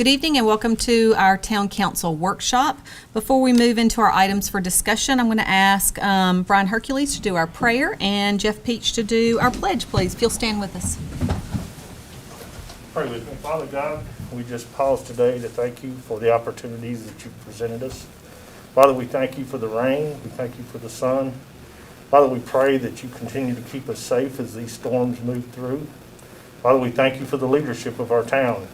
Good evening and welcome to our Town Council workshop. Before we move into our items for discussion, I'm going to ask Brian Hercules to do our prayer and Jeff Peach to do our pledge, please. If you'll stand with us. Pray with me. Father God, we just pause today to thank you for the opportunities that you've presented us. Father, we thank you for the rain. We thank you for the sun. Father, we pray that you continue to keep us safe as these storms move through. Father, we thank you for the leadership of our town.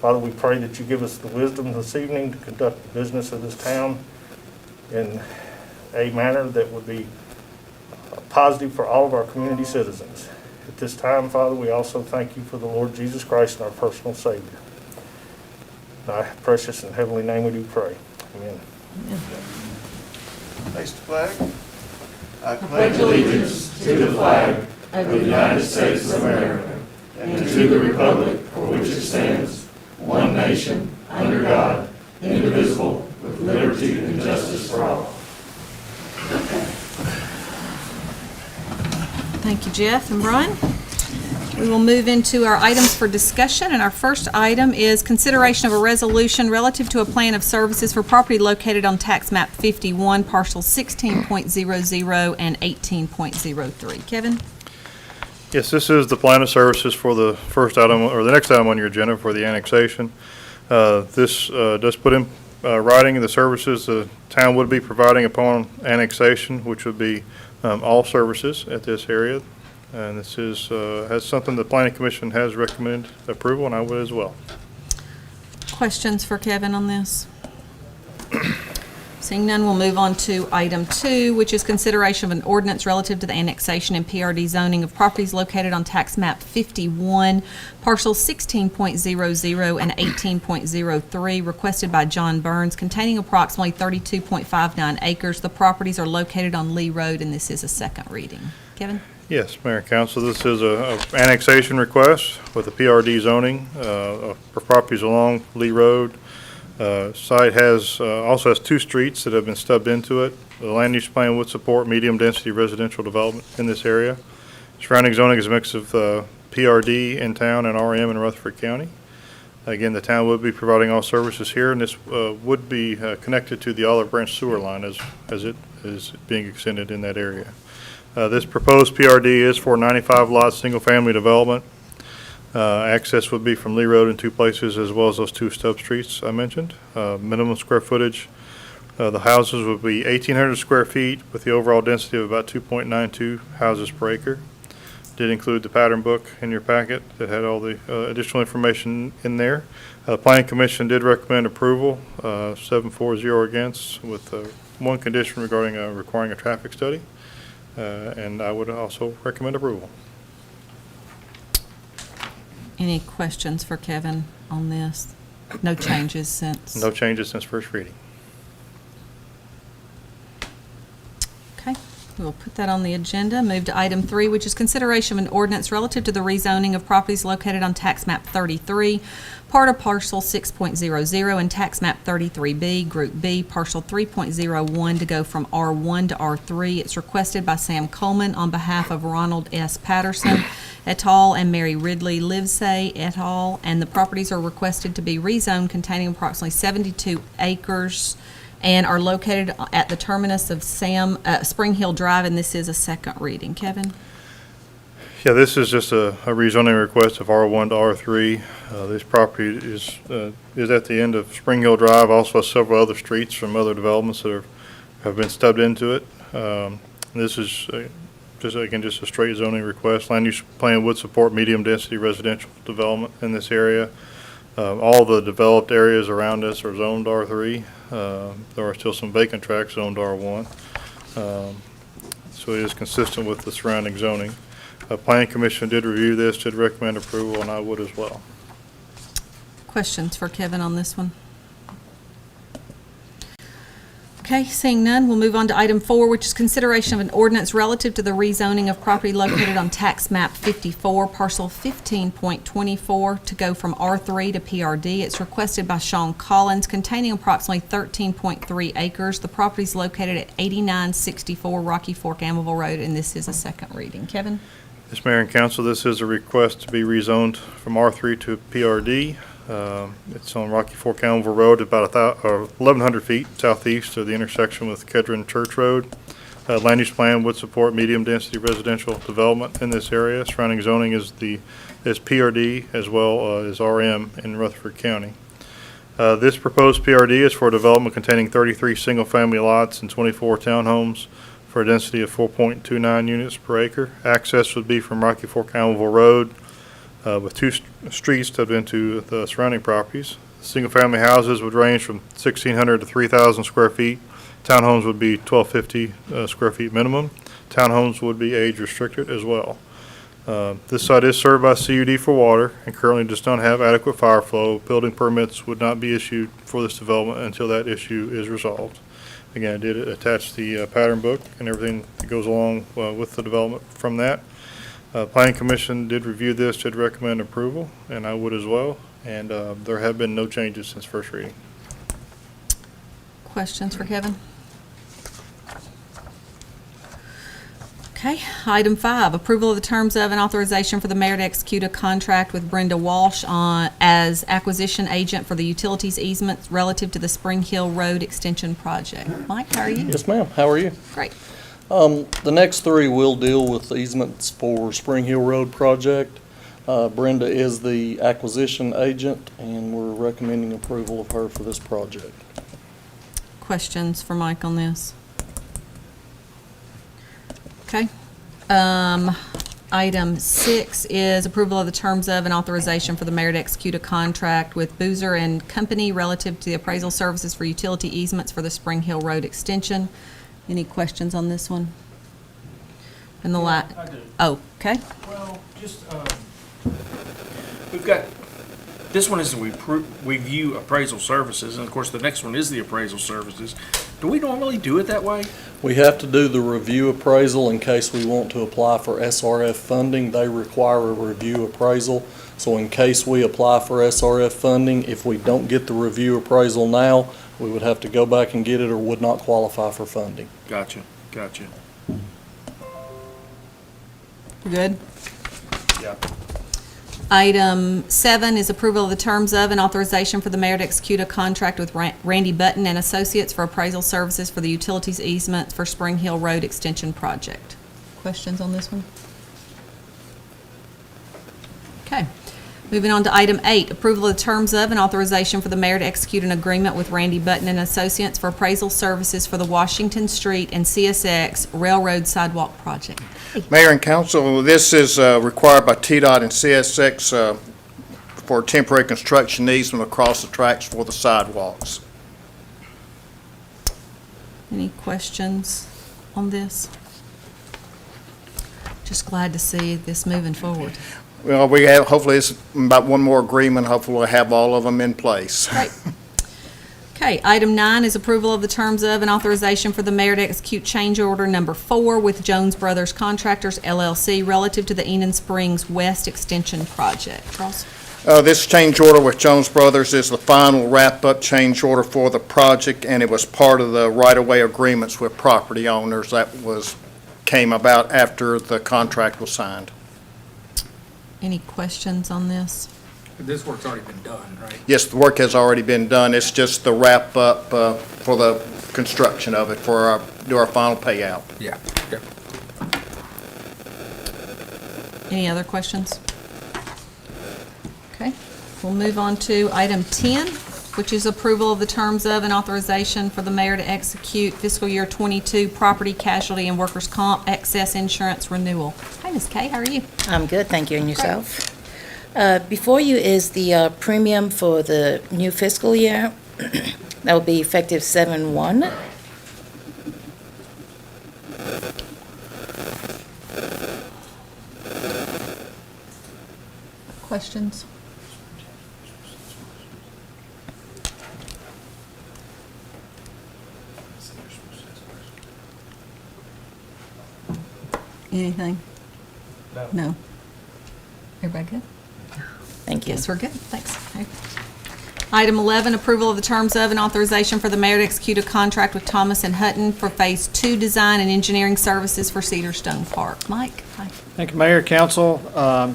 Father, we pray that you give us the wisdom this evening to conduct the business of this town in a manner that would be positive for all of our community citizens. At this time, Father, we also thank you for the Lord Jesus Christ and our personal Savior. In thy precious and heavenly name we do pray. Amen. Face the flag. I pledge allegiance to the flag of the United States of America and to the republic for which it stands, one nation, under God, indivisible, with liberty and justice for all. Thank you, Jeff and Brian. We will move into our items for discussion, and our first item is consideration of a resolution relative to a plan of services for property located on tax map 51, parcels 16.00 and 18.03. Kevin? Yes, this is the plan of services for the first item, or the next item on your agenda for the annexation. This does put in writing the services the town would be providing upon annexation, which would be all services at this area. And this is has something the Planning Commission has recommended approval, and I would as well. Questions for Kevin on this? Seeing none, we'll move on to item 2, which is consideration of an ordinance relative to the annexation and PRD zoning of properties located on tax map 51, parcels 16.00 and 18.03, requested by John Burns, containing approximately 32.59 acres. The properties are located on Lee Road, and this is a second reading. Kevin? Yes, Mayor and Council, this is a annexation request with the PRD zoning for properties along Lee Road. Site has also has 2 streets that have been stubbed into it. The land use plan would support medium-density residential development in this area. Surrounding zoning is a mix of PRD in town and RM in Rutherford County. Again, the town would be providing all services here, and this would be connected to the Olive Branch sewer line as it is being extended in that area. This proposed PRD is for 95 lot single-family development. Access would be from Lee Road in 2 places, as well as those 2 stub streets I mentioned. Minimum square footage, the houses would be 1,800 square feet with the overall density of about 2.92 houses per acre. Did include the pattern book in your packet that had all the additional information in there. Planning Commission did recommend approval, 7-4-0 against, with 1 condition regarding requiring a traffic study. And I would also recommend approval. Any questions for Kevin on this? No changes since? No changes since first reading. Okay, we'll put that on the agenda. Move to item 3, which is consideration of an ordinance relative to the rezoning of properties located on tax map 33, part of parcel 6.00 and tax map 33B, group B, parcel 3.01 to go from R1 to R3. It's requested by Sam Coleman on behalf of Ronald S. Patterson et al. And Mary Ridley Livesay et al. And the properties are requested to be rezoned, containing approximately 72 acres and are located at the terminus of Spring Hill Drive, and this is a second reading. Kevin? Yeah, this is just a rezoning request of R1 to R3. This property is at the end of Spring Hill Drive, also has several other streets from other developments that have been stubbed into it. This is just a straight zoning request. Land use plan would support medium-density residential development in this area. All the developed areas around us are zoned R3. There are still some vacant tracts zoned R1. So it is consistent with the surrounding zoning. Planning Commission did review this, did recommend approval, and I would as well. Questions for Kevin on this one? Okay, seeing none, we'll move on to item 4, which is consideration of an ordinance relative to the rezoning of property located on tax map 54, parcel 15.24 to go from R3 to PRD. It's requested by Sean Collins, containing approximately 13.3 acres. The property is located at 8964 Rocky Fork Amabile Road, and this is a second reading. Kevin? Yes, Mayor and Council, this is a request to be rezoned from R3 to PRD. It's on Rocky Fork Elmville Road, about 1,100 feet southeast of the intersection with Kedron Church Road. Land use plan would support medium-density residential development in this area. Surrounding zoning is PRD as well as RM in Rutherford County. This proposed PRD is for development containing 33 single-family lots and 24 townhomes for a density of 4.29 units per acre. Access would be from Rocky Fork Elmville Road with two streets tubbed into the surrounding properties. Single-family houses would range from 1,600 to 3,000 square feet. Townhomes would be 1,250 square feet minimum. Townhomes would be age restricted as well. This site is served by CUD for water and currently does not have adequate fire flow. Building permits would not be issued for this development until that issue is resolved. Again, I did attach the pattern book and everything that goes along with the development from that. Planning Commission did review this, did recommend approval, and I would as well. And there have been no changes since first reading. Questions for Kevin? Okay, item 5, approval of the terms of and authorization for the mayor to execute a contract with Brenda Walsh as acquisition agent for the utilities easements relative to the Spring Hill Road Extension Project. Mike, how are you? Yes, ma'am. How are you? Great. The next three will deal with easements for Spring Hill Road project. Brenda is the acquisition agent, and we're recommending approval of her for this project. Questions for Mike on this? Okay. Item 6 is approval of the terms of and authorization for the mayor to execute a contract with Boozer and Company relative to the appraisal services for utility easements for the Spring Hill Road extension. Any questions on this one? And the I do. Oh, okay. Well, just, we've got, this one is the review appraisal services, and of course, the next one is the appraisal services. Do we normally do it that way? We have to do the review appraisal in case we want to apply for SRF funding. They require a review appraisal. So in case we apply for SRF funding, if we don't get the review appraisal now, we would have to go back and get it or would not qualify for funding. Gotcha. You good? Yeah. Item 7 is approval of the terms of and authorization for the mayor to execute a contract with Randy Button and Associates for appraisal services for the utilities easements for Spring Hill Road Extension Project. Questions on this one? Okay. Moving on to item 8, approval of the terms of and authorization for the mayor to execute an agreement with Randy Button and Associates for appraisal services for the Washington Street and CSX Railroad Sidewalk Project. Mayor and council, this is required by TDOT and CSX for temporary construction easement across the tracks for the sidewalks. Any questions on this? Just glad to see this moving forward. Well, we have, hopefully it's about one more agreement, hopefully we'll have all of them in place. Great. Okay, item 9 is approval of the terms of and authorization for the mayor to execute change order number 4 with Jones Brothers Contractors LLC relative to the Enon Springs West Extension Project. Ross? This change order with Jones Brothers is the final wrap-up change order for the project, and it was part of the right-of-way agreements with property owners that came about after the contract was signed. Any questions on this? This work's already been done, right? Yes, the work has already been done. It's just the wrap-up for the construction of it, do our final payout. Yeah. Any other questions? Okay, we'll move on to item 10, which is approval of the terms of and authorization for the mayor to execute fiscal year 22 property casualty and workers' comp excess insurance renewal. Hi, Ms. Kay, how are you? I'm good, thank you, and yourself? Before you is the premium for the new fiscal year. That will be effective 7/1. Questions? Anything? No. Everybody good? Thank you. Yes, we're good. Thanks. Okay. Item 11, approval of the terms of and authorization for the mayor to execute a contract with Thomas and Hutton for Phase 2 design and engineering services for Cedar Stone Park. Mike? Hi. Thank you, Mayor, Council.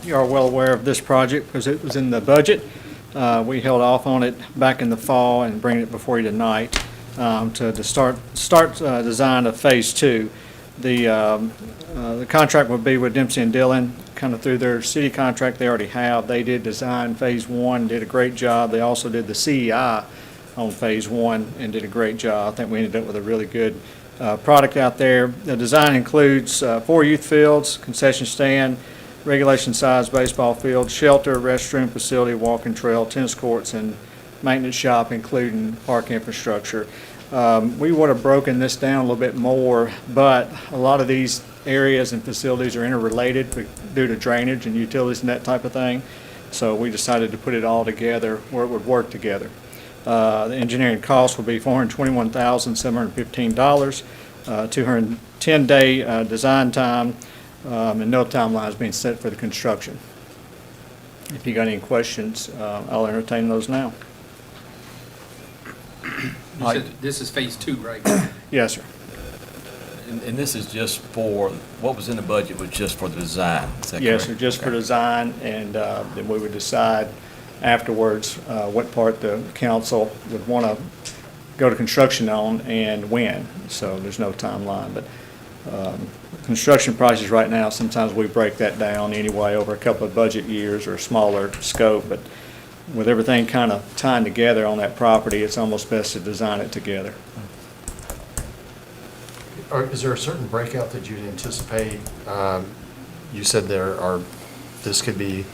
You are well aware of this project because it was in the budget. We held off on it back in the fall and bringing it before you tonight to start design of Phase 2. The contract would be with Dempsey and Dillon, kind of through their city contract they already have. They did design Phase 1, did a great job. They also did the CEI on Phase 1 and did a great job. I think we ended up with a really good product out there. The design includes 4 youth fields, concession stand, regulation size baseball field, shelter, restroom facility, walking trail, tennis courts, and maintenance shop, including park infrastructure. We would have broken this down a little bit more, but a lot of these areas and facilities are interrelated due to drainage and utilities and that type of thing. So we decided to put it all together where it would work together. The engineering cost will be $421,715, 210-day design time, and no timeline is being set for the construction. If you got any questions, I'll entertain those now. You said this is phase 2, right? Yes, sir. And this is just for, what was in the budget was just for the design, is that correct? Yes, sir, just for Okay. design, and then we would decide afterwards what part the council would want to go to construction on and when. So there's no timeline, but construction prices right now, sometimes we break that down anyway over a couple of budget years or smaller scope, but with everything kind of tying together on that property, it's almost best to design it together. Is there a certain breakout that you'd anticipate? You said this could be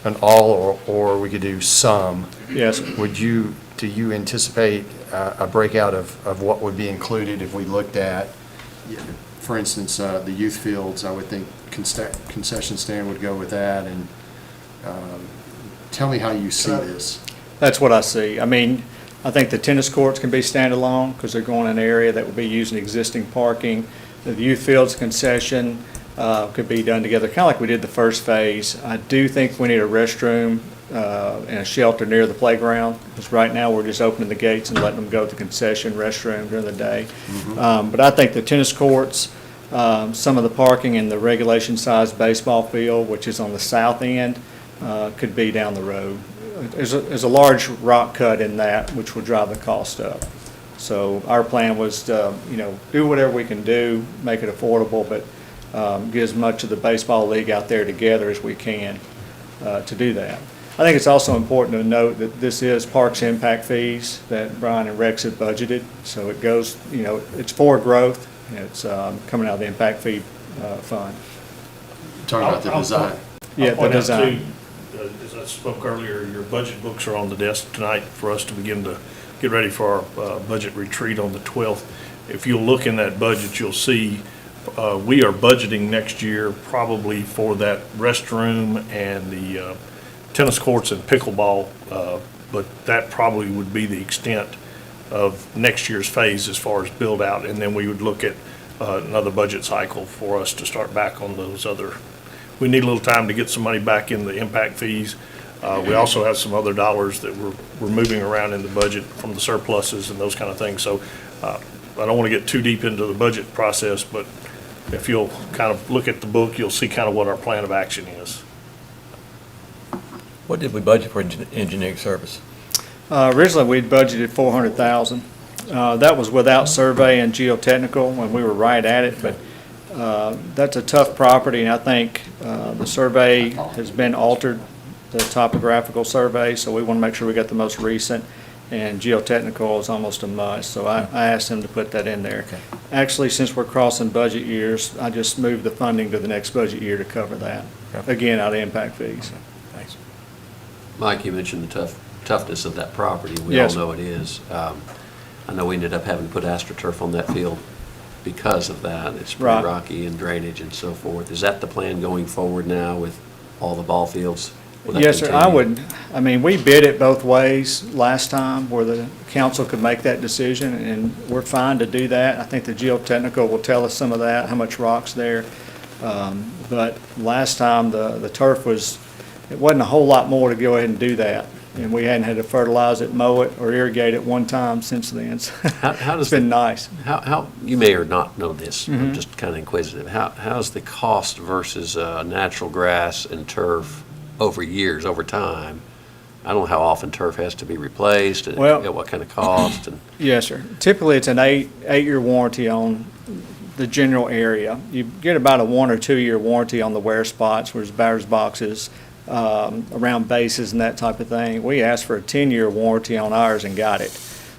an all, or we could do some. Yes. Do you anticipate a breakout of what would be included if we looked at, for instance, the youth fields? I would think concession stand would go with that, and tell me how you see this. That's what I see. I mean, I think the tennis courts can be standalone because they're going in an area that would be using existing parking. The youth fields concession could be done together, kind of like we did the first phase. I do think we need a restroom and a shelter near the playground, because right now we're just opening the gates and letting them go to the concession restroom during the day. But I think the tennis courts, some of the parking in the regulation size baseball field, which is on the south end, could be down the road. There's a large rock cut in that, which will drive the cost up. So our plan was to, do whatever we can do, make it affordable, but get as much of the baseball league out there together as we can to do that. I think it's also important to note that this is parks impact fees that Brian and Rex have budgeted. So it goes, it's for growth. It's coming out of the impact fee fund. Talking about the design. Yeah, I'll point the out, design. too, as I spoke earlier, your budget books are on the desk tonight for us to begin to get ready for our budget retreat on the 12th. If you'll look in that budget, you'll see we are budgeting next year probably for that restroom and the tennis courts and pickleball, but that probably would be the extent of next year's phase as far as build out, and then we would look at another budget cycle for us to start back on those other. We need a little time to get some money back in the impact fees. We also have some other dollars that we're moving around in the budget from the surpluses and those kind of things. So I don't want to get too deep into the budget process, but if you'll kind of look at the book, you'll see kind of what our plan of action is. What did we budget for engineering service? Originally, we'd budgeted $400,000. That was without survey and geotechnical when we were right at it, but that's a tough property, and I think the survey has been altered, the topographical survey, so we want to make sure we got the most recent, and geotechnical is almost a must, so I asked him to put that in there. Okay. Actually, since we're crossing budget years, I just moved the funding to the next budget year to cover that, Okay. again, out of impact fees. Thanks. Mike, you mentioned the toughness of that property. We all Yes. know it is. I know we ended up having to put AstroTurf on that field because of that. It's Right. pretty rocky and drainage and so forth. Is that the plan going forward now with all the ball fields? Will that Yes, sir, continue? we bid it both ways last time where the council could make that decision, and we're fine to do that. I think the geotechnical will tell us some of that, how much rock's there. But last time, the turf it wasn't a whole lot more to go ahead and do that. And we hadn't had to fertilize it, mow it, or irrigate it one time since then. So How does it's been nice. How you may or not know this, Mm-hmm. I'm just kind of inquisitive. How's the cost versus natural grass and turf over years, over time, I don't know how often turf has to be replaced, and Well- at what kind of cost, and Yes, sir. Typically, it's an eight-year warranty on the general area. You get about a 1 or 2 year warranty on the wear spots, whereas batter's boxes, around bases and that type of thing. We asked for a 10-year warranty on ours and got it.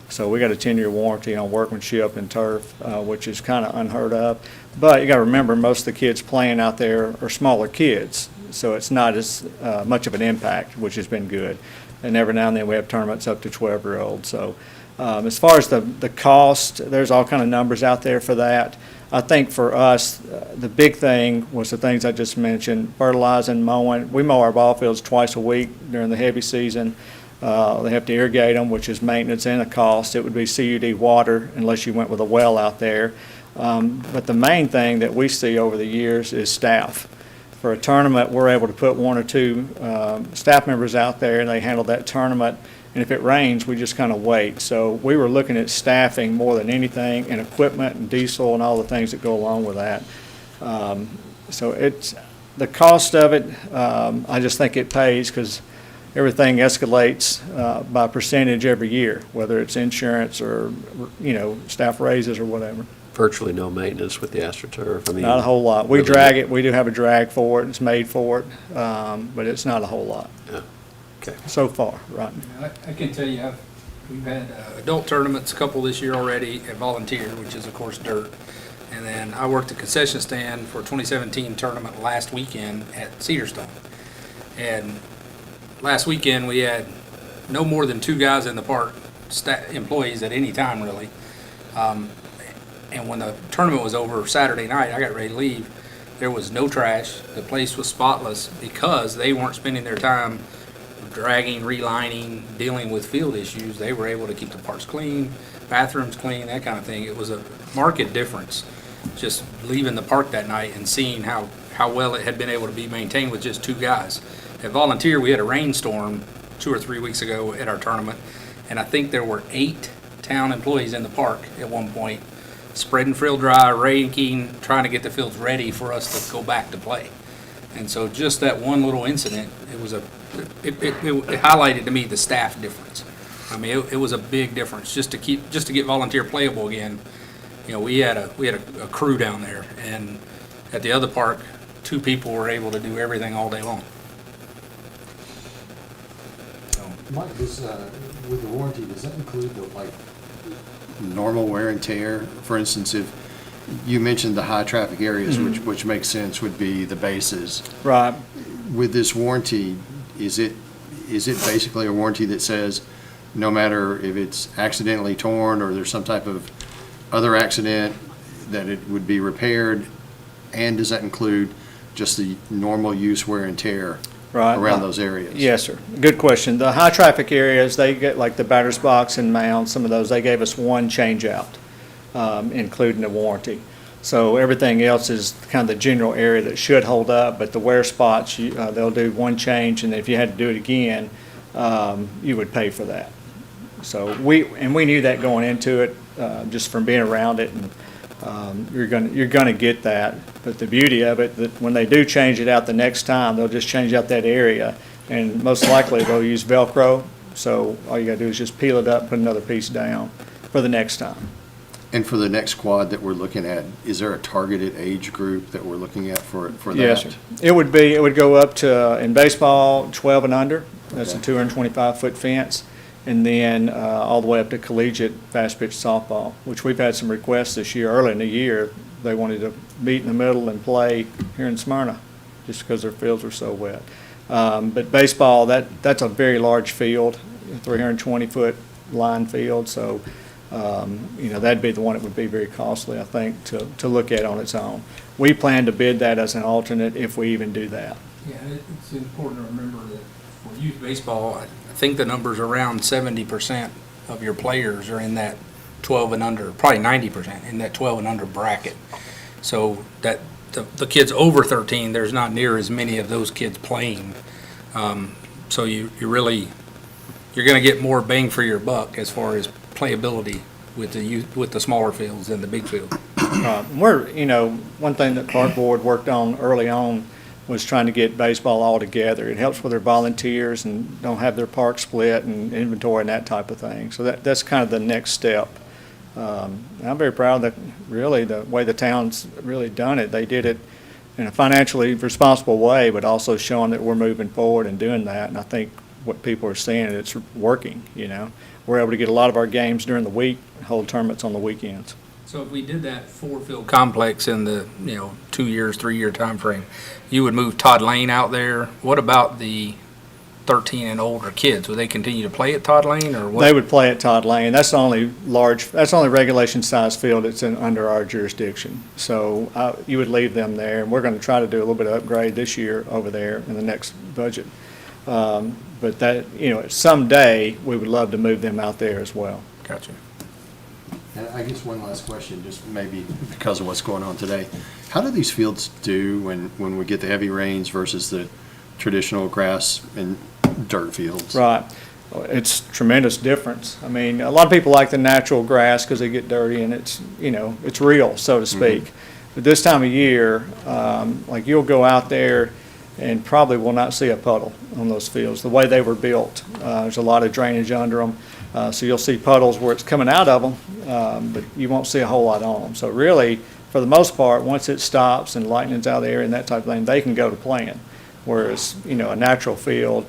So we got a 10-year warranty on workmanship and turf, which is kind of unheard of. But you got to remember, most of the kids playing out there are smaller kids, so it's not as much of an impact, which has been good. And every now and then we have tournaments up to 12-year-olds. So as far as the cost, there's all kind of numbers out there for that. I think for us, the big thing was the things I just mentioned: fertilizing, mowing. We mow our ball fields twice a week during the heavy season. They have to irrigate them, which is maintenance and a cost. It would be CUD water unless you went with a well out there. But the main thing that we see over the years is staff. For a tournament, we're able to put 1 or 2 staff members out there, and they handle that tournament. And if it rains, we just kind of wait. So we were looking at staffing more than anything, and equipment and diesel and all the things that go along with that. So it's the cost of it. I just think it pays because everything escalates by percentage every year, whether it's insurance or, staff raises or whatever. virtually no maintenance with the AstroTurf. I mean, Not a whole lot. We really drag it, we do have a drag for it, it's made for it, but it's not a whole lot. Yeah. Okay. So far, right. I can tell you, we've had adult tournaments, a couple this year already at Volunteer, which is of course dirt. And then I worked the concession stand for a 2017 tournament last weekend at Cedarstone. And last weekend, we had no more than 2 guys in the park, employees at any time, really. And when the tournament was over Saturday night, I got ready to leave. There was no trash. The place was spotless because they weren't spending their time dragging, relining, dealing with field issues. They were able to keep the parks clean, bathrooms clean, that kind of thing. It was a marked difference just leaving the park that night and seeing how well it had been able to be maintained with just 2 guys. At Volunteer, we had a rainstorm 2 or 3 weeks ago at our tournament, and I think there were 8 town employees in the park at one point, spreading field dry, raking, trying to get the fields ready for us to go back to play. And so just that one little incident, it highlighted to me the staff difference. I mean, it was a big difference just to get Volunteer playable again. You know, we had a crew down there, and at the other park, 2 people were able to do everything all day long. So, Mike, with the warranty, does that include the normal wear and tear? For instance, if you mentioned the high traffic areas, which makes sense, would be the bases. Right. With this warranty, is it basically a warranty that says no matter if it's accidentally torn or there's some type of other accident, that it would be repaired? And does that include just the normal use wear and tear around those areas? Yes, sir. Good question. The high traffic areas, they get like the batter's box and mound, some of those, they gave us 1 change out, including the warranty. So everything else is kind of the general area that should hold up, but the wear spots, they'll do 1 change, and if you had to do it again, you would pay for that. So we knew that going into it, just from being around it, and you're gonna get that. But the beauty of it, that when they do change it out the next time, they'll just change out that area, and most likely they'll use Velcro. So all you gotta do is just peel it up, put another piece down for the next time. And for the next quad that we're looking at, is there a targeted age group that we're looking at for that? Yes, sir. It would go up to, in baseball, 12 and under. That's a 225-foot fence. And then all the way up to collegiate fast pitch softball, which we've had some requests this year. Early in the year, they wanted to meet in the middle and play here in Smyrna, just because their fields were so wet. But baseball, that's a very large field, 320-foot line field. So, that'd be the one that would be very costly, I think, to look at on its own. We plan to bid that as an alternate if we even do that. yeah, it's important to remember that for youth baseball, I think the number's around 70% of your players are in that 12 and under, probably 90% in that 12 and under bracket. So that the kids over 13, there's not near as many of those kids playing. So you're going to get more bang for your buck as far as playability with the smaller fields than the big field. One thing that Park Board worked on early on was trying to get baseball all together. It helps with their volunteers and don't have their park split and inventory and that type of thing. So that's kind of the next step. I'm very proud that really the way the town's really done it. They did it in a financially responsible way, but also showing that we're moving forward and doing that. And I think what people are seeing, it's working, you know. We're able to get a lot of our games during the week, hold tournaments on the weekends. So if we did that four-field complex in the, 2 years, 3-year time frame, you would move Todd Lane out there. What about the 13 and older kids? Would they continue to play at Todd Lane, or what? They would play at Todd Lane. That's the only regulation size field that's under our jurisdiction. So you would leave them there, and we're going to try to do a little bit of upgrade this year over there in the next budget. But that, someday we would love to move them out there as well. Gotcha. And I guess one last question, just maybe because of what's going on today. How do these fields do when we get the heavy rains versus the traditional grass and dirt fields? Right. It's tremendous difference. I mean, a lot of people like the natural grass because they get dirty and it's, it's real, so to speak. Mm-hmm. But this time of year, like you'll go out there and probably will not see a puddle on those fields. The way they were built, there's a lot of drainage under them. So you'll see puddles where it's coming out of them, but you won't see a whole lot on them. So really, for the most part, once it stops and lightning's out of the air and that type of thing, they can go to playing. Whereas, a natural field,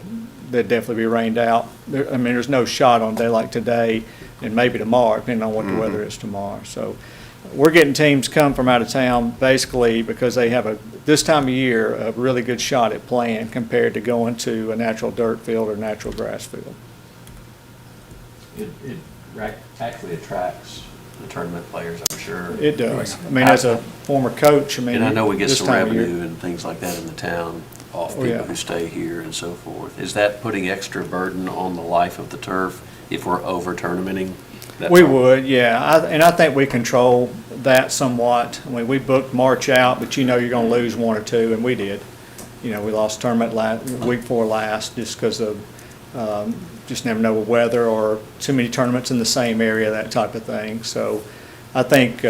they'd definitely be rained out. There's no shot on a day like today and maybe tomorrow, depending on what the weather is tomorrow. So we're getting teams come from out of town basically because they have this time of year, a really good shot at playing compared to going to a natural dirt field or natural grass field. It actually attracts the tournament players, I'm sure. It does. As a former coach, And I know we get this some time of year- revenue and things like that in the town off Oh, people yeah. who stay here and so forth. Is that putting extra burden on the life of the turf if we're over tournamenting? We would, yeah. I think we control that somewhat. We booked March out, but you're going to lose one or two, and we did. We lost tournament week before last just because of just never know with weather or too many tournaments in the same area, that type of thing. So I think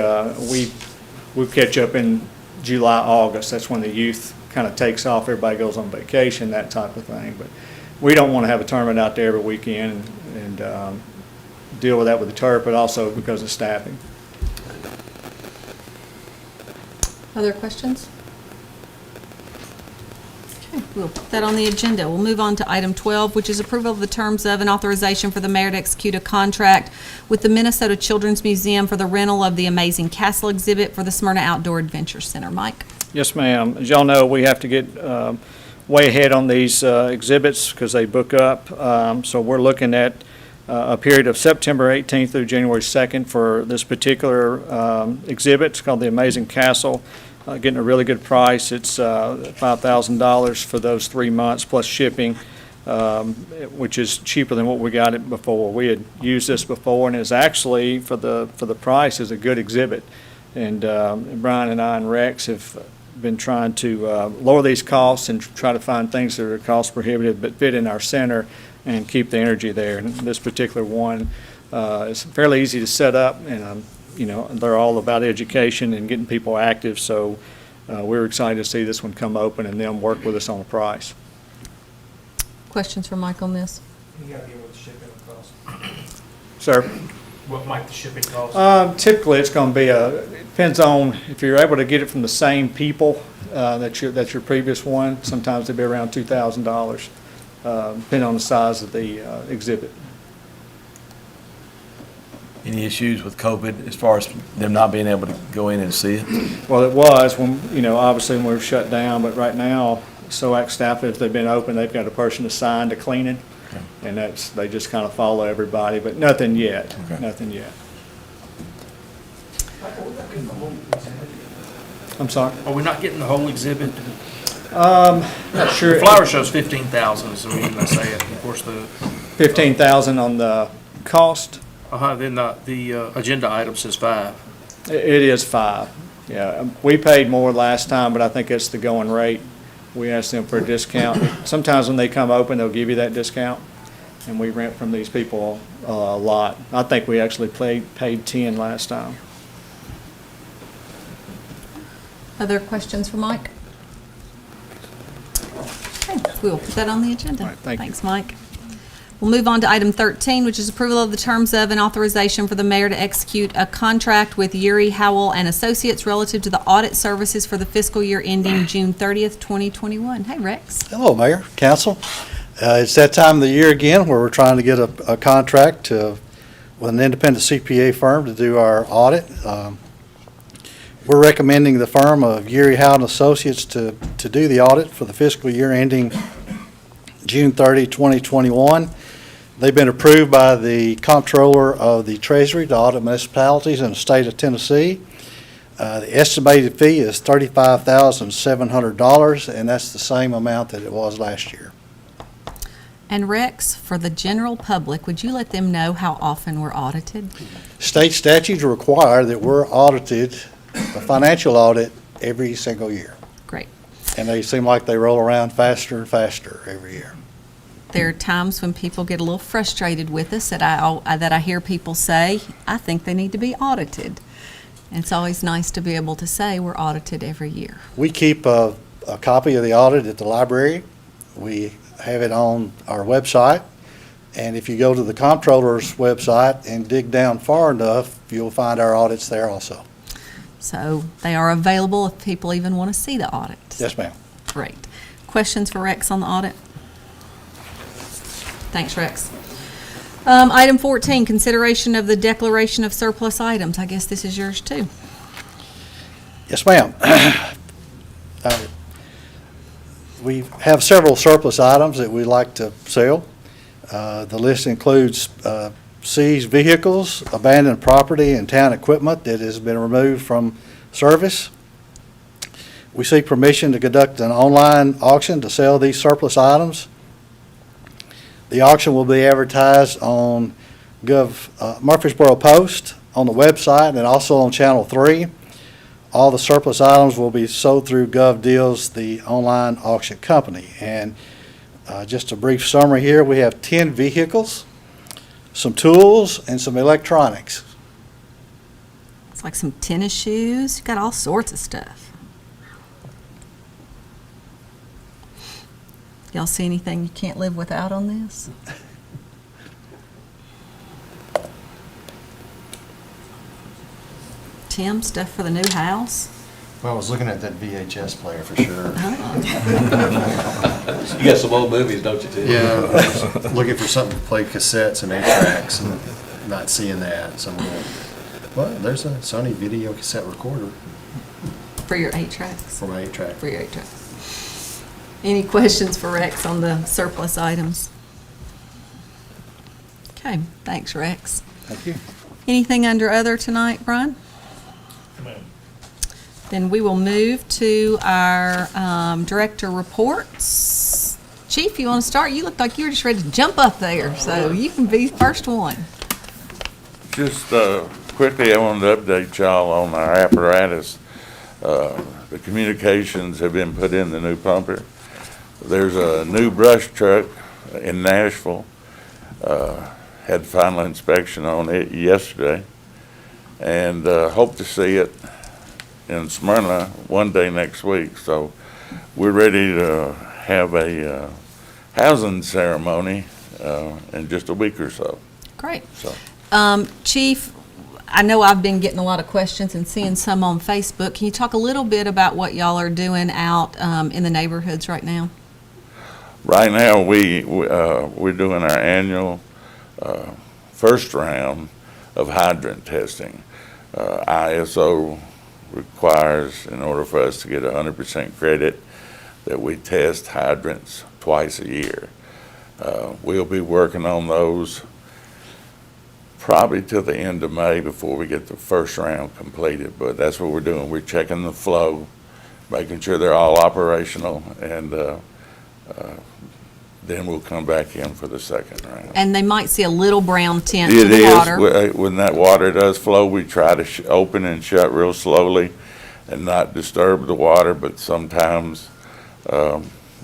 we catch up in July, August. That's when the youth kind of takes off. Everybody goes on vacation, that type of thing. But we don't want to have a tournament out there every weekend and deal with that with the turf, but also because of staffing. Other questions? Okay, we'll put that on the agenda. We'll move on to item 12, which is approval of the terms of and authorization for the mayor to execute a contract with the Minnesota Children's Museum for the rental of the Amazing Castle exhibit for the Smyrna Outdoor Adventure Center. Mike? Yes, ma'am. As y'all know, we have to get way ahead on these exhibits because they book up. So we're looking at a period of September 18th through January 2nd for this particular exhibit. It's called the Amazing Castle. Getting a really good price. It's $5,000 for those 3 months plus shipping, which is cheaper than what we got it before. We had used this before, and it's actually for the price is a good exhibit. And Brian and I and Rex have been trying to lower these costs and try to find things that are cost prohibitive but fit in our center and keep the energy there. And this particular one is fairly easy to set up, and they're all about education and getting people active. So we're excited to see this one come open and them work with us on the price. Questions for Mike on this? You got to deal with the shipping cost. Sir? What might the shipping cost? Typically, it's going to be it depends on if you're able to get it from the same people that's your previous one. Sometimes it'd be around $2,000, depending on the size of the exhibit. Any issues with COVID as far as them not being able to go in and see it? Well, it was when obviously when we were shut down, but right now, SOAC staff, if they've been open, they've got a person assigned to cleaning, and they just kind of follow everybody, but nothing yet. Okay. Nothing yet. I'm sorry? Are we not getting the whole exhibit? Not sure. The flower show's 15,000, so we can say it. Of course, the 15,000 on the cost. then the agenda item says 5. It is 5. Yeah, we paid more last time, but I think it's the going rate. We asked them for a discount. Sometimes when they come open, they'll give you that discount, and we rent from these people a lot. I think we actually paid 10 last time. Other questions for Mike? We will put that on the agenda. All right, thank you. Thanks, Mike. We'll move on to item 13, which is approval of the terms of and authorization for the mayor to execute a contract with Yuri Howell and Associates relative to the audit services for the fiscal year ending June 30th, 2021. Hey, Rex. Hello, Mayor, Council. It's that time of the year again where we're trying to get a contract with an independent CPA firm to do our audit. We're recommending the firm of Yuri Howell and Associates to do the audit for the fiscal year ending June 30, 2021. They've been approved by the Comptroller of the Treasury to audit municipalities in the state of Tennessee. The estimated fee is $35,700, and that's the same amount that it was last year. And Rex, for the general public, would you let them know how often we're audited? State statutes require that we're audited, a financial audit, every single year. Great. And they seem like they roll around faster and faster every year. There are times when people get a little frustrated with us that I hear people say, I think they need to be audited. And it's always nice to be able to say we're audited every year. We keep a copy of the audit at the library. We have it on our website. And if you go to the Comptroller's website and dig down far enough, you'll find our audits there also. So they are available if people even want to see the audit. Yes, ma'am. Great. Questions for Rex on the audit? Thanks, Rex. Item 14, consideration of the declaration of surplus items. I guess this is yours too. Yes, ma'am. We have several surplus items that we like to sell. The list includes seized vehicles, abandoned property, and town equipment that has been removed from service. We seek permission to conduct an online auction to sell these surplus items. The auction will be advertised on Murfreesboro Post, on the website, and also on Channel 3. All the surplus items will be sold through Gov Deals, the online auction company. And just a brief summary here, we have 10 vehicles, some tools, and some electronics. It's like some tennis shoes. You've got all sorts of stuff. Y'all see anything you can't live without on this? Tim, stuff for the new house? Well, I was looking at that VHS player for sure. You got some old movies, don't you, Tim? Yeah, I was looking for something to play cassettes and 8-tracks and not seeing that. So I'm going, well, there's a Sony video cassette recorder For your 8-tracks? for my 8-track. For your 8-tracks. Any questions for Rex on the surplus items? Okay, thanks, Rex. Thank you. Anything under other tonight, Brian? Then we will move to our director reports. Chief, you want to start? You look like you were just ready to jump up there, so you can be first one. Just quickly, I wanted to update y'all on our apparatus. The communications have been put in the new pumper. There's a new brush truck in Nashville. Had final inspection on it yesterday, and hope to see it in Smyrna one day next week. So we're ready to have a housing ceremony in just a week or so. Great. So. Chief, I know I've been getting a lot of questions and seeing some on Facebook. Can you talk a little bit about what y'all are doing out in the neighborhoods right now? Right now, we're doing our annual first round of hydrant testing. ISO requires, in order for us to get 100% credit, that we test hydrants twice a year. We'll be working on those probably till the end of May before we get the first round completed, but that's what we're doing. We're checking the flow, making sure they're all operational, and then we'll come back in for the second round. And they might see a little brown tint in the water. It is. When that water does flow, we try to open and shut real slowly and not disturb the water, but sometimes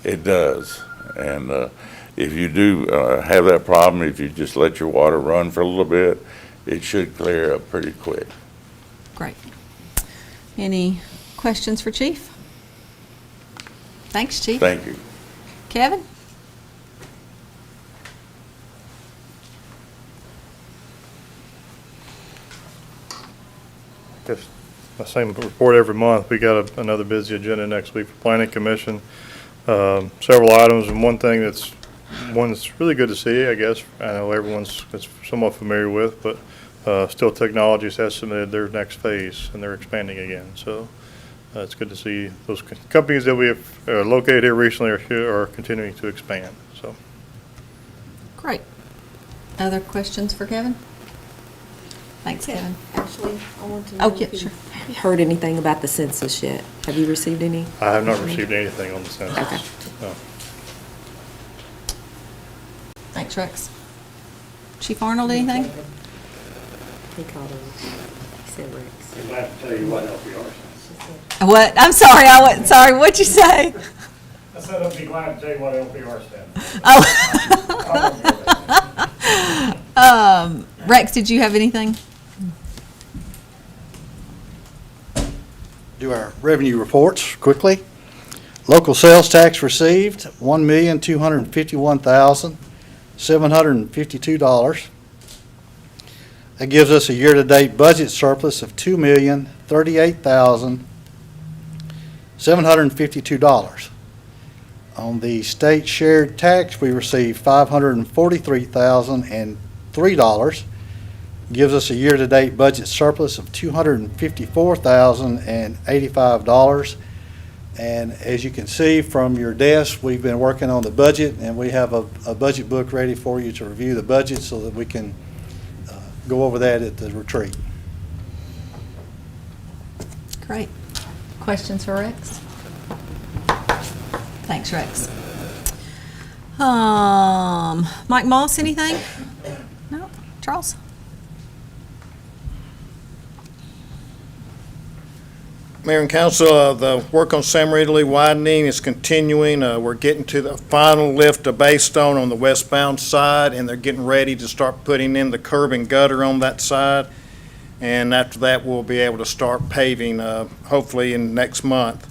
it does. And if you do have that problem, if you just let your water run for a little bit, it should clear up pretty quick. Great. Any questions for Chief? Thanks, Chief. Thank you. Kevin? Just the same report every month. We got another busy agenda next week for Planning Commission. Several items, and one that's really good to see, I guess. I know everyone's somewhat familiar with, but Still Technologies has submitted their next phase, and they're expanding again. So it's good to see those companies that we have located here recently are continuing to expand. So Great. Other questions for Kevin? Thanks, Kevin. Actually, I want to Oh, know yeah, if sure. you heard anything about the census yet. Have you received any? I have not received anything on the census. Okay. No. Thanks, Rex. Chief Arnold, anything? He called him. He said Rex. I'm glad to tell you what LPR stands. What? I'm sorry, I wasn't sorry. What'd you say? I said I'd be glad to tell you what LPR stands. Oh. Rex, did you have anything? Do our revenue reports quickly. Local sales tax received, $1,251,752. That gives us a year-to-date budget surplus of $2,038,752. On the state shared tax, we received $543,003. Gives us a year-to-date budget surplus of $254,085. And as you can see from your desk, we've been working on the budget, and we have a budget book ready for you to review the budget so that we can go over that at the retreat. Great. Questions for Rex? Thanks, Rex. Mike Moss, anything? No? Charles? Mayor and Council, the work on Sam Ridley widening is continuing. We're getting to the final lift of base stone on the westbound side, and they're getting ready to start putting in the curb and gutter on that side. And after that, we'll be able to start paving, hopefully in next month.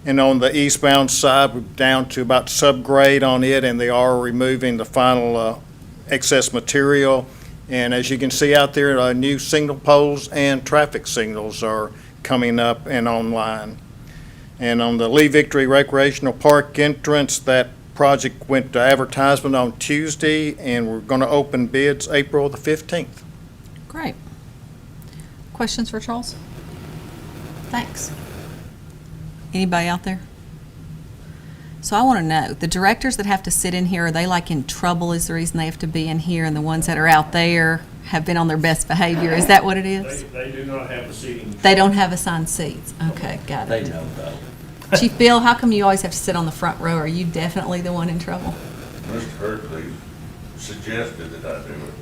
And on the eastbound side, we're down to about subgrade on it, and they are removing the final excess material. And as you can see out there, new signal poles and traffic signals are coming up and online. And on the Lee Victory Recreational Park entrance, that project went to advertisement on Tuesday, and we're going to open bids April the 15th. Great. Questions for Charles? Thanks. Anybody out there? So I want to know, the directors that have to sit in here, are they like in trouble is the reason they have to be in here, and the ones that are out there have been on their best behavior? Is that what it is? They do not have a seating. They don't have assigned seats. Okay, got it. They know though. Chief Bill, how come you always have to sit on the front row? Are you definitely the one in trouble? Mr. Hercules suggested that I do it.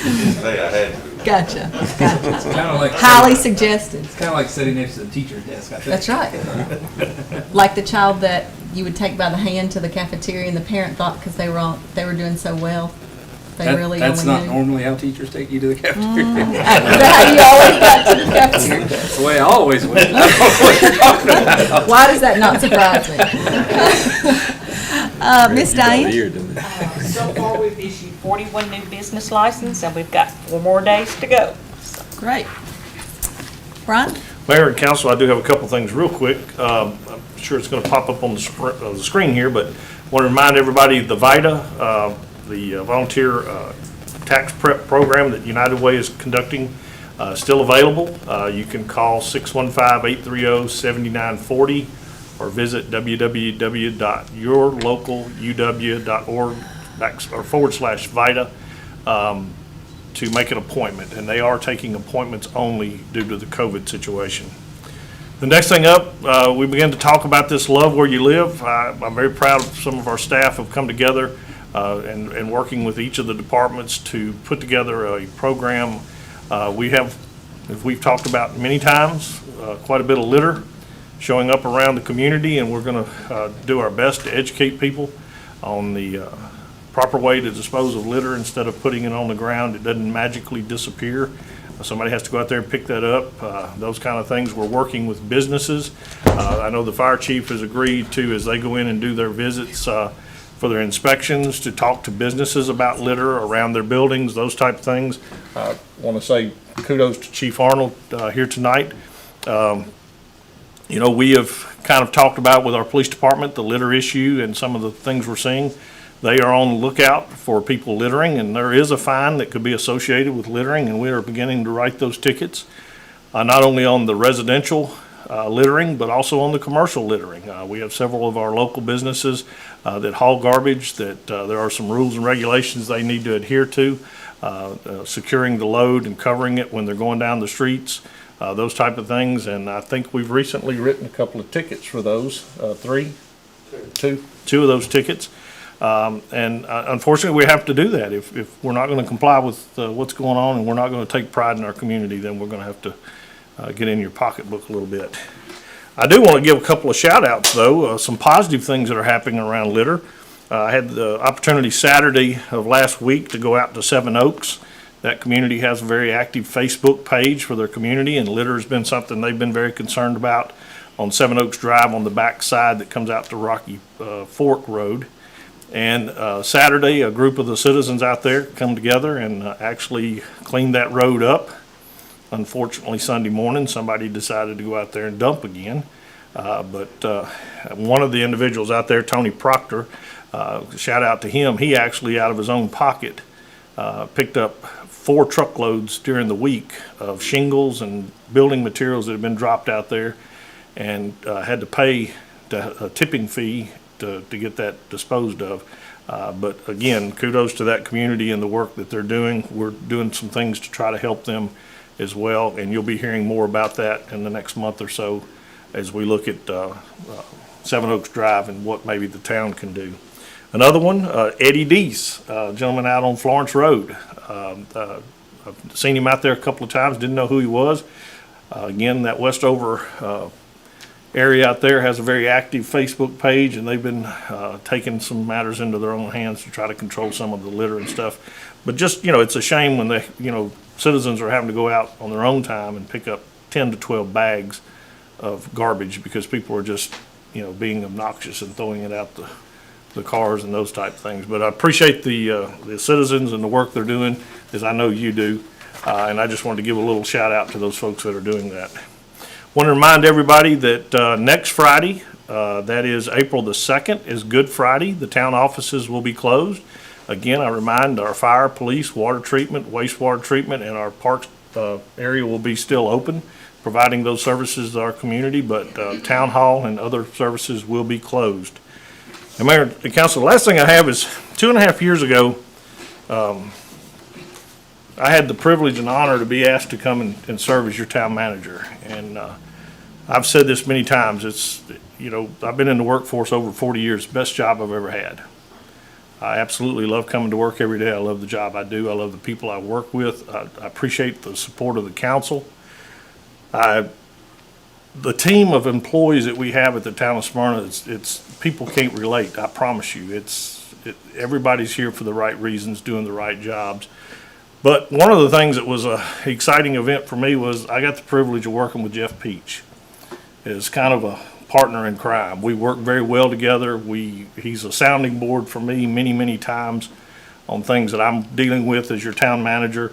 He didn't say I had to. Gotcha. It's kind of like Highly suggested. It's kind of like sitting next to the teacher's desk, I think. That's right. Like the child that you would take by the hand to the cafeteria, and the parent thought because they were doing so well, they really That's only not knew. normally how teachers take you to the cafeteria. Is that how you always got to the cafeteria? That's the way I always went. I don't know what you're talking about. Why does that not surprise me? Miss Diane? So far, we've issued 41 new business licenses, and we've got 4 more days to go. Great. Brian? Mayor and council, I do have a couple things real quick. I'm sure it's going to pop up on the screen here, but I want to remind everybody the VITA, the volunteer tax prep program that United Way is conducting, still available. You can call 615-830-7940 or visit www.yourlocaluw.org/VITA to make an appointment, and they are taking appointments only due to the COVID situation. The next thing up, we began to talk about this Love Where You Live. I'm very proud of some of our staff have come together and working with each of the departments to put together a program. We have, as we've talked about many times, quite a bit of litter showing up around the community, and we're going to do our best to educate people on the proper way to dispose of litter. Instead of putting it on the ground, it doesn't magically disappear. Somebody has to go out there and pick that up. Those kind of things. We're working with businesses. I know the fire chief has agreed to, as they go in and do their visits, for their inspections, to talk to businesses about litter around their buildings, those type of things. I want to say kudos to Chief Arnold here tonight. You know, we have kind of talked about with our police department the litter issue and some of the things we're seeing. They are on the lookout for people littering, and there is a fine that could be associated with littering, and we are beginning to write those tickets, not only on the residential littering, but also on the commercial littering. We have several of our local businesses that haul garbage, that there are some rules and regulations they need to adhere to, securing the load and covering it when they're going down the streets, those type of things. And I think we've recently written a couple of tickets for those, two of those tickets. And unfortunately, we have to do that. If we're not going to comply with what's going on, and we're not going to take pride in our community, then we're going to have to get in your pocketbook a little bit. I do want to give a couple of shout outs though, some positive things that are happening around litter. I had the opportunity Saturday of last week to go out to Seven Oaks. That community has a very active Facebook page for their community, and litter has been something they've been very concerned about on Seven Oaks Drive on the back side that comes out to Rocky Fork Road. And Saturday, a group of the citizens out there come together and actually cleaned that road up. Unfortunately, Sunday morning, somebody decided to go out there and dump again. But one of the individuals out there, Tony Proctor, shout out to him, he actually out of his own pocket picked up 4 truckloads during the week of shingles and building materials that had been dropped out there, and had to pay a tipping fee to get that disposed of. But again, kudos to that community and the work that they're doing. We're doing some things to try to help them as well, and you'll be hearing more about that in the next month or so as we look at Seven Oaks Drive and what maybe the town can do. Another one, Eddie Deese, gentleman out on Florence Road. I've seen him out there a couple of times, didn't know who he was. Again, that Westover area out there has a very active Facebook page, and they've been taking some matters into their own hands to try to control some of the litter and stuff. But just, you know, it's a shame when they, you know, citizens are having to go out on their own time and pick up 10 to 12 bags of garbage because people are just, you know, being obnoxious and throwing it out the cars and those type of things. But I appreciate the citizens and the work they're doing, as I know you do. And I just wanted to give a little shout out to those folks that are doing that. Want to remind everybody that next Friday, that is April the 2nd, is Good Friday. The town offices will be closed. Again, I remind our fire, police, water treatment, wastewater treatment, and our parks area will be still open, providing those services to our community, but town hall and other services will be closed. And Mayor and Council, the last thing I have is 2.5 years ago, I had the privilege and honor to be asked to come and serve as your town manager. And I've said this many times, it's, you know, I've been in the workforce over 40 years, best job I've ever had. I absolutely love coming to work every day. I love the job I do. I love the people I work with. I appreciate the support of the council. The team of employees that we have at the town of Smyrna, it's people can't relate. I promise you, everybody's here for the right reasons, doing the right jobs. But one of the things that was an exciting event for me was I got the privilege of working with Jeff Peach as kind of a partner in crime. We work very well together. He's a sounding board for me many, many times on things that I'm dealing with as your town manager.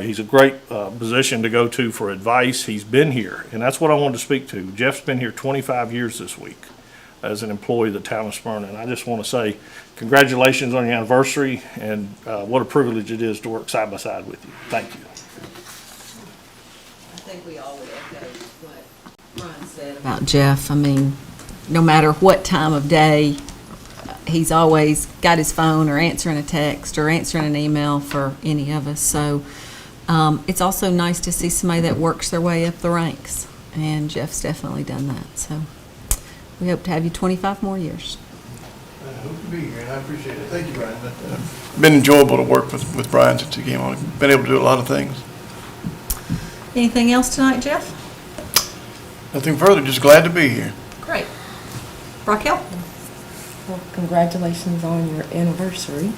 He's a great position to go to for advice. He's been here, and that's what I wanted to speak to. Jeff's been here 25 years this week as an employee of the town of Smyrna, and I just want to say congratulations on your anniversary, and what a privilege it is to work side by side with you. Thank you. I think we all would echo what Ron said about Jeff. I mean, no matter what time of day, he's always got his phone or answering a text or answering an email for any of us. So it's also nice to see somebody that works their way up the ranks, and Jeff's definitely done that. So we hope to have you 25 more years. I hope to be here, and I appreciate it. Thank you, Brian. It's been enjoyable to work with Brian since he came on. Been able to do a lot of things. Anything else tonight, Jeff? Nothing further, just glad to be here. Great. Raquel? Well, congratulations on your anniversary.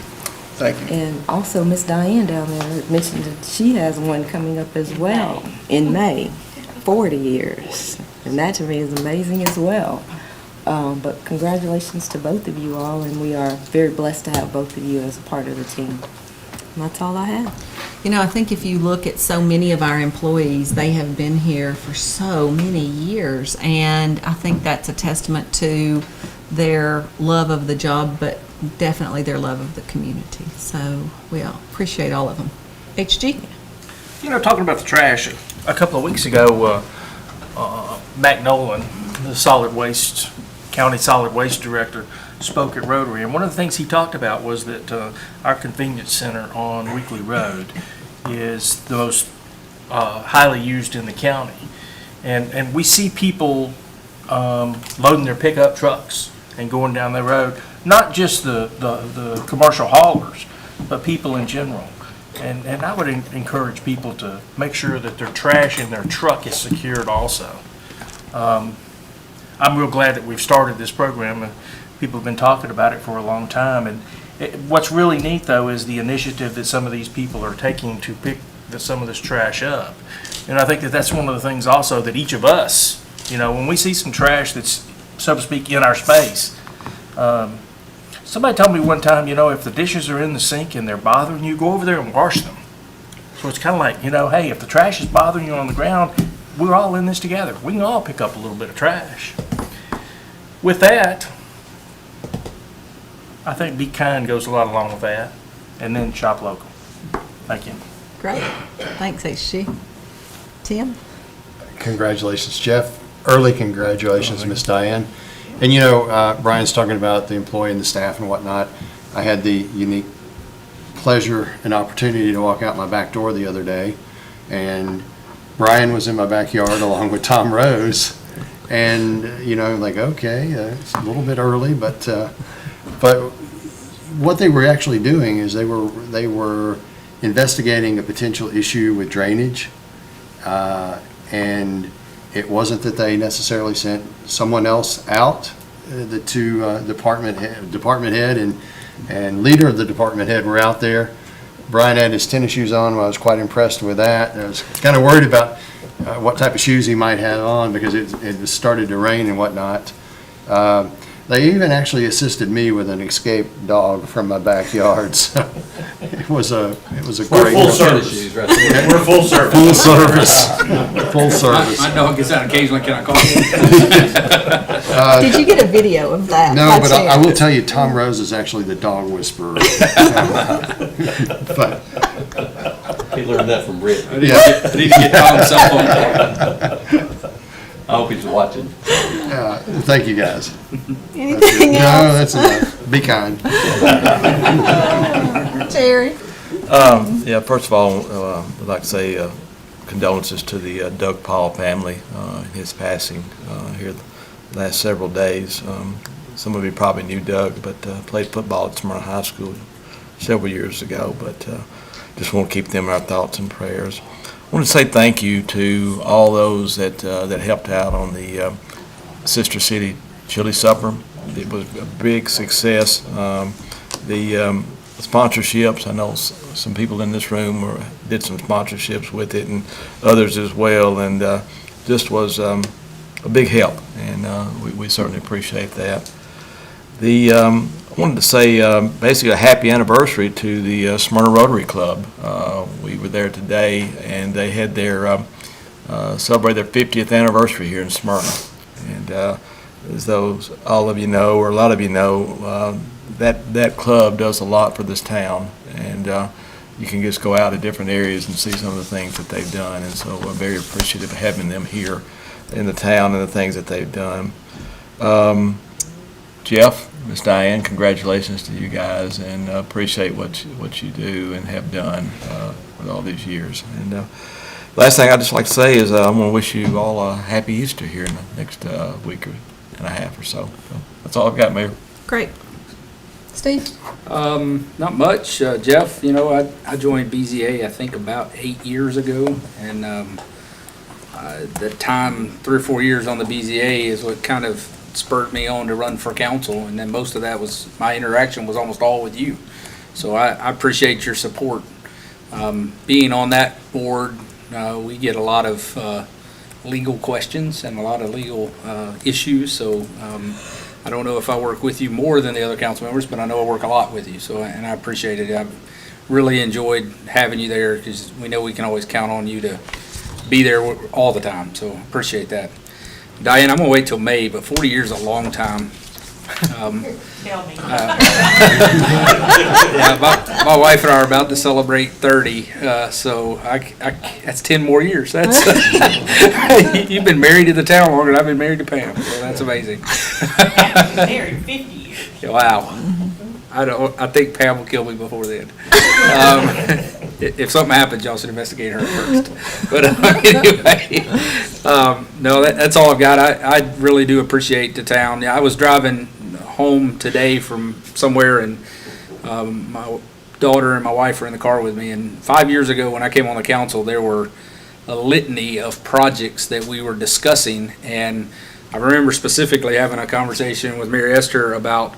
Thank you. And also, Miss Diane down there mentioned that she has one coming up as well in May, 40 years. And that to me is amazing as well. But congratulations to both of you all, and we are very blessed to have both of you as a part of the team. And that's all I have. You know, I think if you look at so many of our employees, they have been here for so many years, and I think that's a testament to their love of the job, but definitely their love of the community. So we all appreciate all of them. HG? You know, talking about the trash, a couple of weeks ago, Mac Nolan, the county solid waste director, spoke at Rotary, and one of the things he talked about was that our convenience center on Weekly Road is the most highly used in the county. And we see people loading their pickup trucks and going down the road, not just the commercial haulers, but people in general. And I would encourage people to make sure that their trash in their truck is secured also. I'm real glad that we've started this program. People have been talking about it for a long time. And what's really neat, though, is the initiative that some of these people are taking to pick some of this trash up. And I think that that's one of the things also that each of us, you know, when we see some trash that's, so to speak, in our space. Somebody told me one time, you know, if the dishes are in the sink and they're bothering you, go over there and wash them. So it's kind of like, you know, hey, if the trash is bothering you on the ground, we're all in this together. We can all pick up a little bit of trash. With that, I think be kind goes a lot along with that. And then shop local. Thank you. Great. Thanks, HG. Tim? Congratulations, Jeff. Early congratulations, Miss Diane. And you know, Brian's talking about the employee and the staff and whatnot. I had the unique pleasure and opportunity to walk out my back door the other day, and Brian was in my backyard along with Tom Rose. And you know, like, okay, it's a little bit early, but what they were actually doing is they were investigating a potential issue with drainage, and it wasn't that they necessarily sent someone else out. The two department head and leader of the department head were out there. Brian had his tennis shoes on. I was quite impressed with that. And I was kind of worried about what type of shoes he might have on because it started to rain and whatnot. They even actually assisted me with an escaped dog from my backyard. So it was a great. Full service. We're full service. Full service. Full service. My dog gets out occasionally. Can I call you? Did you get a video of that? No, but I will tell you, Tom Rose is actually the dog whisperer. But He learned that from Rick. I need to get Tom's cell phone. I hope he's watching. Thank you, guys. Anything else? No, that's enough. Be kind. Terry? Yeah, first of all, I'd like to say condolences to the Doug Paul family, his passing here the last several days. Some of you probably knew Doug, but played football at Smyrna High School several years ago, but just want to keep them in our thoughts and prayers. I want to say thank you to all those that helped out on the Sister City Chili Supper. It was a big success. The sponsorships, I know some people in this room did some sponsorships with it, and others as well, and just was a big help, and we certainly appreciate that. I wanted to say basically a happy anniversary to the Smyrna Rotary Club. We were there today, and they had their celebrate their 50th anniversary here in Smyrna. And as those all of you know, or a lot of you know, that club does a lot for this town, and you can just go out to different areas and see some of the things that they've done. And so we're very appreciative of having them here in the town and the things that they've done. Jeff, Miss Diane, congratulations to you guys, and appreciate what you do and have done with all these years. And last thing I'd just like to say is I want to wish you all a happy Easter here in the next week and a half or so. That's all I've got, Mayor. Great. Steve? Not much. Jeff, you know, I joined BZA, I think, about 8 years ago, and the time, 3 or 4 years on the BZA is what kind of spurred me on to run for council, and then most of that was, my interaction was almost all with you. So I appreciate your support. Being on that board, we get a lot of legal questions and a lot of legal issues, so I don't know if I work with you more than the other council members, but I know I work a lot with you, so, and I appreciate it. I've really enjoyed having you there, because we know we can always count on you to be there all the time, so appreciate that. Diane, I'm gonna wait till May, but 40 years is a long time. Tell me. Yeah, my wife and I are about to celebrate 30, so that's 10 more years. That's you've been married to the town longer than I've been married to Pam, so that's amazing. Married 50 years. Wow. I think Pam will kill me before then. If something happens, y'all should investigate her first. But anyway, no, that's all I've got. I really do appreciate the town. Yeah, I was driving home today from somewhere, and my daughter and my wife were in the car with me. And 5 years ago, when I came on the council, there were a litany of projects that we were discussing, and I remember specifically having a conversation with Mary Esther about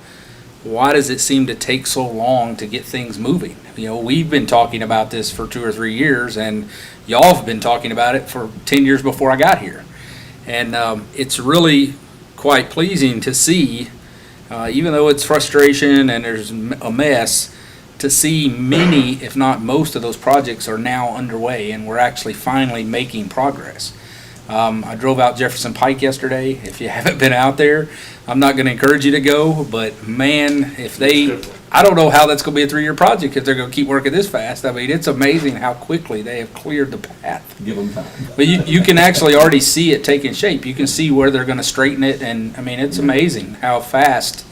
why does it seem to take so long to get things moving? You know, we've been talking about this for 2 or 3 years, and y'all have been talking about it for 10 years before I got here. And it's really quite pleasing to see, even though it's frustration and there's a mess, to see many, if not most of those projects are now underway, and we're actually finally making progress. I drove out Jefferson Pike yesterday. If you haven't been out there, I'm not going to encourage you to go, but man, I don't know how that's going to be a 3-year project if they're going to keep working this fast. I mean, it's amazing how quickly they have cleared the path. Give them time. But you can actually already see it taking shape. You can see where they're going to straighten it, and I mean, it's amazing how fast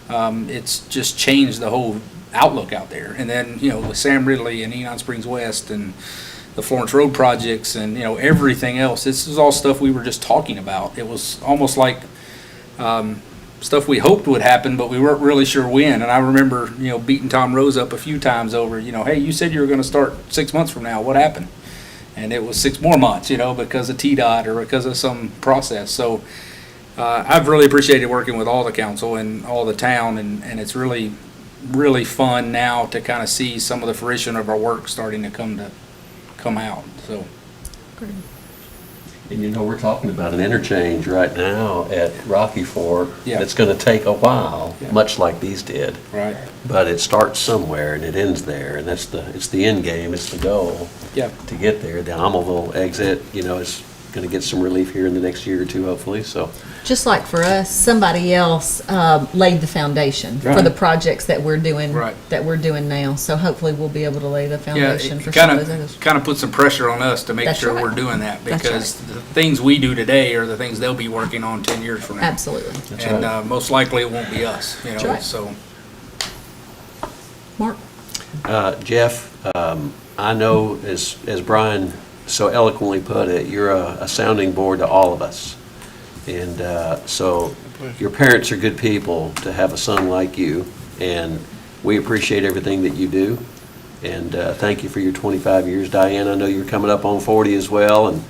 it's just changed the whole outlook out there. And then, you know, with Sam Ridley and Enon Springs West and the Florence Road projects and, you know, everything else. This is all stuff we were just talking about. It was almost like stuff we hoped would happen, but we weren't really sure when. And I remember, you know, beating Tom Rose up a few times over, you know, hey, you said you were going to start 6 months from now. What happened? And it was 6 more months, you know, because of TDOT or because of some process. So I've really appreciated working with all the council and all the town, and it's really, really fun now to kind of see some of the fruition of our work starting to come out, so. And you know, we're talking about an interchange right now at Rocky Fork. Yeah. That's going to take a while, Yeah. much like these did. Right. But it starts somewhere and it ends there, and it's the end game, it's the goal. Yeah. To get there. The Almaville exit, you know, is going to get some relief here in the next year or two, hopefully, so. Just like for us, somebody else laid the foundation for Right. the projects that we're doing, Right. that we're doing now. So hopefully we'll be able to lay the Yeah, foundation it for some of those kind others. of, kind of puts some pressure on us to make That's sure right. we're doing that, That's because the things we do today are the things they'll be working on 10 years from now. Absolutely. And most likely it won't be us, you That's know, right. so. Mark? Jeff, I know, as Brian so eloquently put it, you're a sounding board to all of us. And so your parents are good people to have a son like you, and we appreciate everything that you do. And thank you for your 25 years. Diane, I know you're coming up on 40 as well, and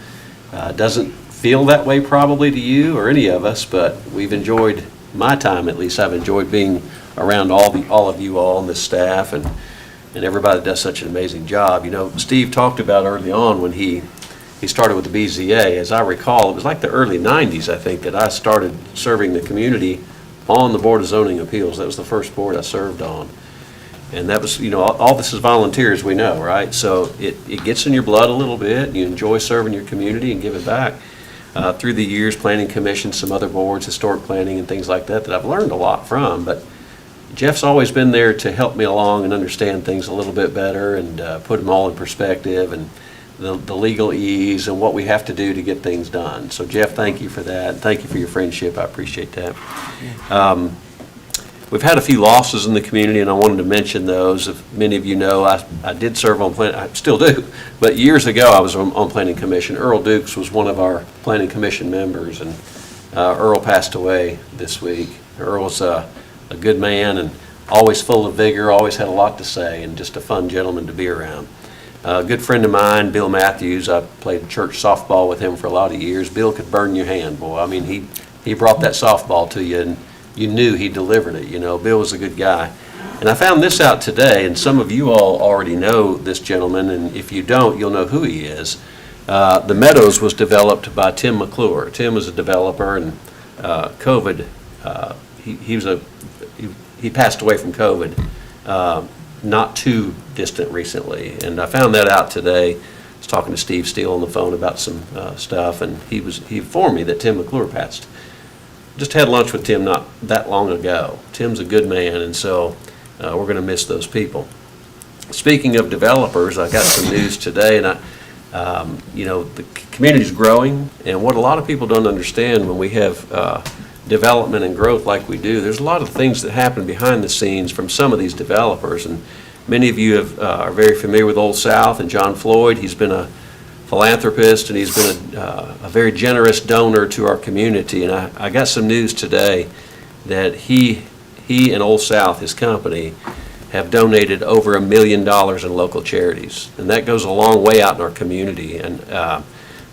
it doesn't feel that way probably to you or any of us, but we've enjoyed, my time at least, I've enjoyed being around all of you all and the staff, and everybody does such an amazing job. You know, Steve talked about early on when he started with the BZA. As I recall, it was like the early 90s, I think, that I started serving the community on the Board of Zoning Appeals. That was the first board I served on. And that was, you know, all this is volunteers, we know, right? So it gets in your blood a little bit. You enjoy serving your community and give it back. Through the years, Planning Commission, some other boards, historic planning and things like that I've learned a lot from. But Jeff's always been there to help me along and understand things a little bit better and put them all in perspective, and the legal ease and what we have to do to get things done. So Jeff, thank you for that. Thank you for your friendship. I appreciate that. We've had a few losses in the community, and I wanted to mention those. If many of you know, I did serve on planning, I still do, but years ago I was on Planning Commission. Earl Dukes was one of our Planning Commission members, and Earl passed away this week. Earl was a good man and always full of vigor, always had a lot to say, and just a fun gentleman to be around. A good friend of mine, Bill Matthews, I played church softball with him for a lot of years. Bill could burn your hand, boy. I mean, he brought that softball to you, and you knew he delivered it. You know, Bill was a good guy. And I found this out today, and some of you all already know this gentleman, and if you don't, you'll know who he is. The Meadows was developed by Tim McClure. Tim was a developer, and COVID, he passed away from COVID not too distant recently, and I found that out today. I was talking to Steve Steele on the phone about some stuff, and he informed me that Tim McClure passed. Just had lunch with Tim not that long ago. Tim's a good man, and so we're going to miss those people. Speaking of developers, I got some news today, and the community's growing, and what a lot of people don't understand when we have development and growth like we do, there's a lot of things that happen behind the scenes from some of these developers, and many of you are very familiar with Old South and John Floyd. He's been a philanthropist, and he's been a very generous donor to our community, and I got some news today that he and Old South, his company, have donated over $1 million in local charities, and that goes a long way out in our community, and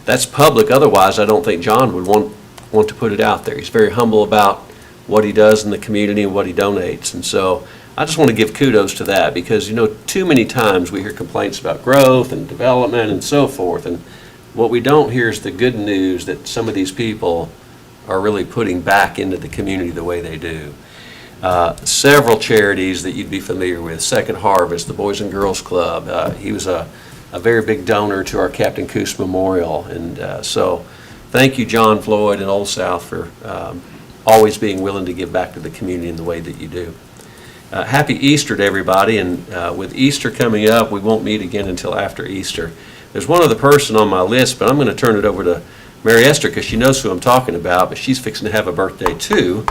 that's public. Otherwise, I don't think John would want to put it out there. He's very humble about what he does in the community and what he donates, and so I just want to give kudos to that, because too many times we hear complaints about growth and development and so forth, and what we don't hear is the good news that some of these people are really putting back into the community the way they do. Several charities that you'd be familiar with, Second Harvest, the Boys and Girls Club. He was a very big donor to our Captain Coos Memorial, and so thank you, John Floyd and Old South, for always being willing to give back to the community in the way that you do. Happy Easter to everybody, and with Easter coming up, we won't meet again until after Easter. There's one other person on my list, but I'm going to turn it over to Mary Esther, because she knows who I'm talking about, but she's fixing to have a birthday too,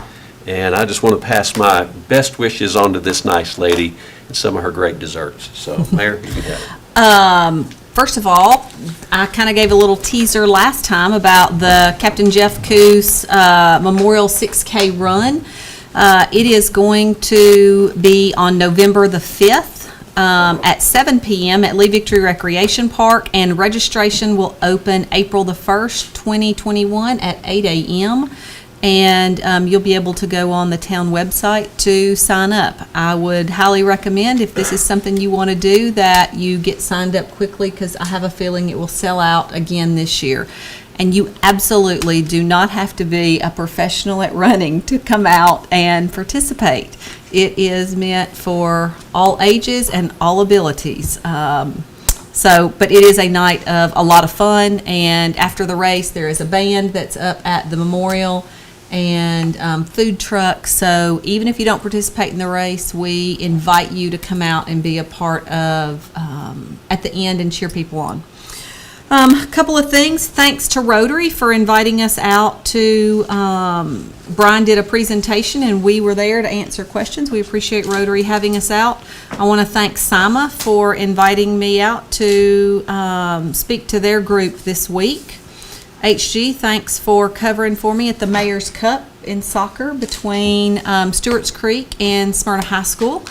and I just want to pass my best wishes on to this nice lady and some of her great desserts. So, Mayor, you can have it. First of all, I kind of gave a little teaser last time about the Captain Jeff Coos Memorial 6K run. It is going to be on November the 5th at 7 p.m. at Lee Victory Recreation Park, and registration will open April the 1st, 2021 at 8 a.m. And you'll be able to go on the town website to sign up. I would highly recommend, if this is something you want to do, that you get signed up quickly, because I have a feeling it will sell out again this year. And you absolutely do not have to be a professional at running to come out and participate. It is meant for all ages and all abilities. But it is a night of a lot of fun, and after the race, there is a band that's up at the memorial, and food trucks. So even if you don't participate in the race, we invite you to come out and be a part of at the end and cheer people on. A couple of things. Thanks to Rotary for inviting us out to, Brian did a presentation and we were there to answer questions. We appreciate Rotary having us out. I want to thank SIMA for inviting me out to speak to their group this week. HG, thanks for covering for me at the Mayor's Cup in soccer between Stewart's Creek and Smyrna High School.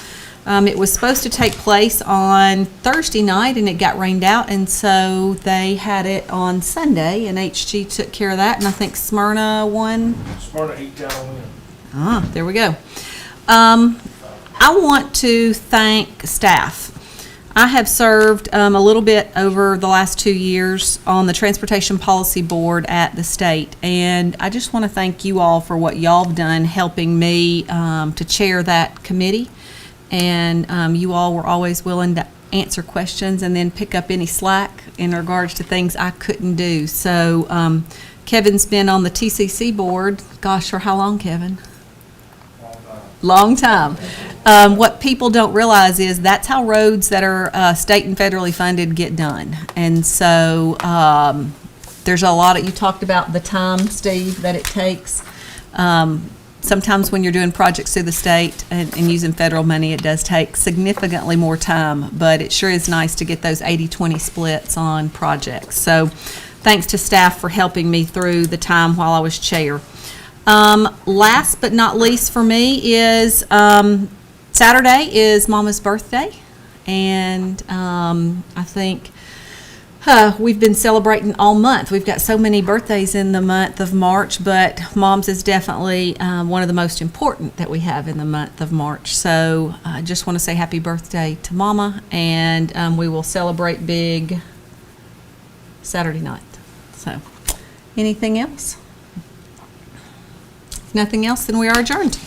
It was supposed to take place on Thursday night, and it got rained out, and so they had it on Sunday, and HG took care of that, and I think Smyrna won. Smyrna 8-0 win. Ah, there we go. I want to thank staff. I have served a little bit over the last 2 years on the Transportation Policy Board at the state, and I just want to thank you all for what y'all have done helping me to chair that committee. And you all were always willing to answer questions and then pick up any slack in regards to things I couldn't do. So Kevin's been on the TCC board, gosh, for how long, Kevin? Long time. What people don't realize is that's how roads that are state and federally funded get done. And so there's a lot of, you talked about the time, Steve, that it takes. Sometimes when you're doing projects through the state and using federal money, it does take significantly more time, but it sure is nice to get those 80-20 splits on projects. So thanks to staff for helping me through the time while I was chair. Last but not least for me is Saturday is Mama's birthday, and I think we've been celebrating all month. We've got so many birthdays in the month of March, but Mom's is definitely one of the most important that we have in the month of March. So I just want to say happy birthday to Mama, and we will celebrate big Saturday night. So, anything else? If nothing else, then we are adjourned.